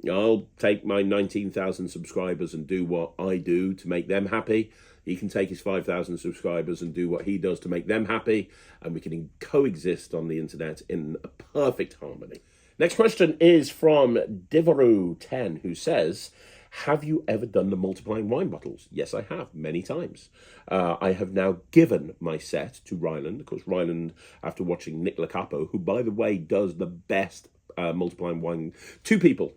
I'll take my 19,000 subscribers and do what I do to make them happy. He can take his 5,000 subscribers and do what he does to make them happy, and we can coexist on the internet in a perfect harmony. Next question is from Divaru10, who says, have you ever done the multiplying wine bottles? Yes, I have, many times. I have now given my set to Ryland, because Ryland, after watching Nick Lacapo, who, by the way, does the best multiplying wine, two people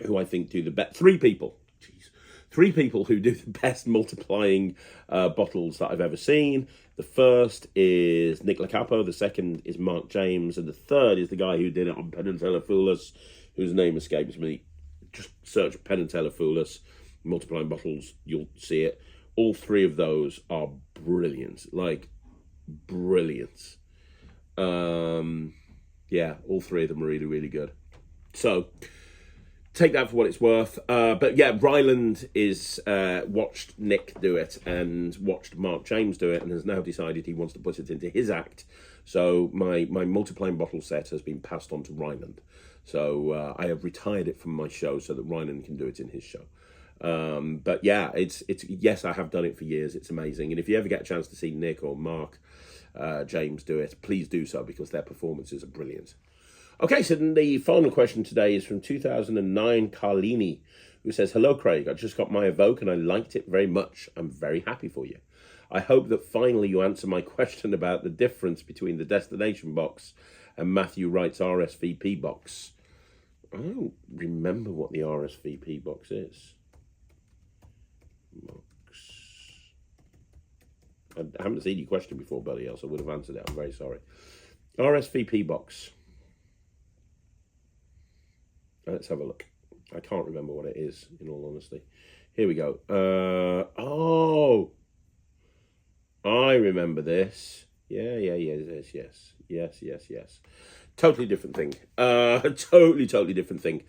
who I think do the best, three people who do the best multiplying bottles that I've ever seen. The first is Nick Lacapo, the second is Mark James, and the third is the guy who did it on Penn & Teller Foolus, whose name escapes me. Just search Penn & Teller Foolus, multiplying bottles, you'll see it. All three of those are brilliant, like brilliant. Yeah, all three of them are really, really good. So take that for what it's worth. But yeah, Ryland is watched Nick do it and watched Mark James do it and has now decided he wants to put it into his act. So my multiplying bottle set has been passed on to Ryland. So I have retired it from my show so that Ryland can do it in his show. But yeah, it's yes, I have done it for years. It's amazing. And if you ever get a chance to see Nick or Mark James do it, please do so, because their performances are brilliant. Okay, so then the final question today is from 2009 Carlini, who says, hello, Craig. I just got my Evoke and I liked it very much. I'm very happy for you. I hope that finally you answer my question about the difference between the destination box and Matthew Wright's RSVP box. I don't remember what the RSVP box is. I haven't seen your question before, buddy, else I would have answered it. I'm very sorry. RSVP box. Let's have a look. I can't remember what it is, in all honesty. Here we go. Oh, I remember this. Yes. Totally different thing. Totally different thing.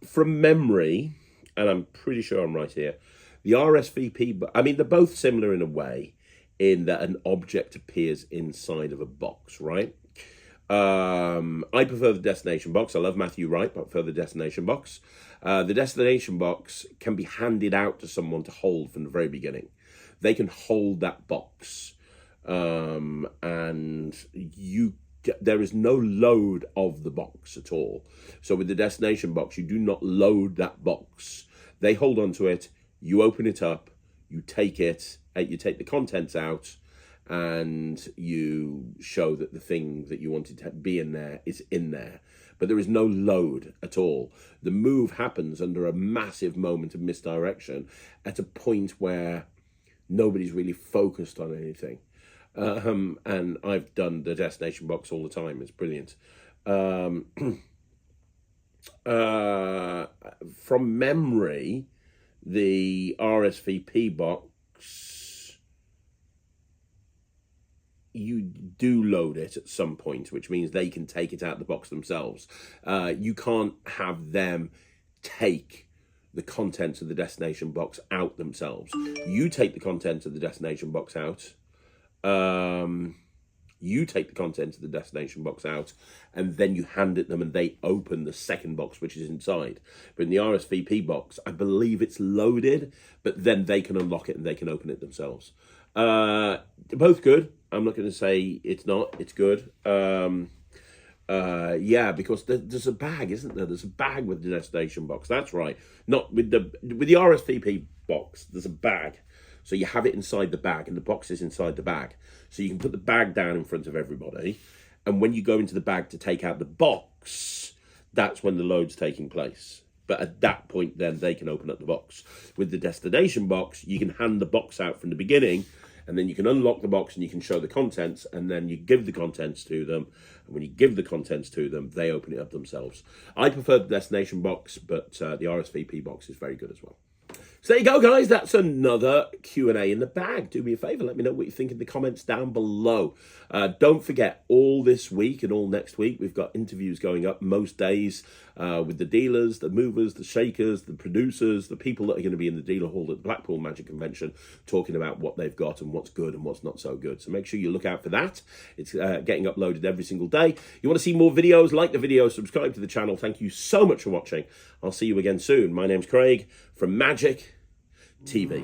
From memory, and I'm pretty sure I'm right here, the RSVP, I mean, they're both similar in a way, in that an object appears inside of a box, right? I prefer the destination box. I love Matthew Wright, but I prefer the destination box. The destination box can be handed out to someone to hold from the very beginning. They can hold that box, and there is no load of the box at all. So with the destination box, you do not load that box. They hold onto it, you open it up, you take it, you take the contents out, and you show that the thing that you wanted to be in there is in there. But there is no load at all. The move happens under a massive moment of misdirection at a point where nobody's really focused on anything. And I've done the destination box all the time. It's brilliant. From memory, the RSVP box, you do load it at some point, which means they can take it out of the box themselves. You can't have them take the contents of the destination box out themselves. You take the contents of the destination box out. You take the contents of the destination box out, and then you hand it them, and they open the second box, which is inside. But in the RSVP box, I believe it's loaded, but then they can unlock it and they can open it themselves. They're both good. I'm not going to say it's not. It's good. Yeah, because there's a bag, isn't there? There's a bag with the destination box. That's right. Not with the RSVP box. There's a bag. So you have it inside the bag, and the box is inside the bag. So you can put the bag down in front of everybody, and when you go into the bag to take out the box, that's when the load's taking place. But at that point, then they can open up the box. With the destination box, you can hand the box out from the beginning, and then you can unlock the box and you can show the contents, and then you give the contents to them. And when you give the contents to them, they open it up themselves. I prefer the destination box, but the RSVP box is very good as well. So there you go, guys. That's another Q&A in the bag. Do me a favour. Let me know what you think in the comments down below. Don't forget, all this week and all next week, we've got interviews going up most days with the dealers, the movers, the shakers, the producers, the people that are going to be in the dealer hall at the Blackpool Magic Convention, talking about what they've got and what's good and what's not so good. So make sure you look out for that. It's getting uploaded every single day. You want to see more videos? Like the video, subscribe to the channel. Thank you so much for watching. I'll see you again soon. My name's Craig from Magic TV.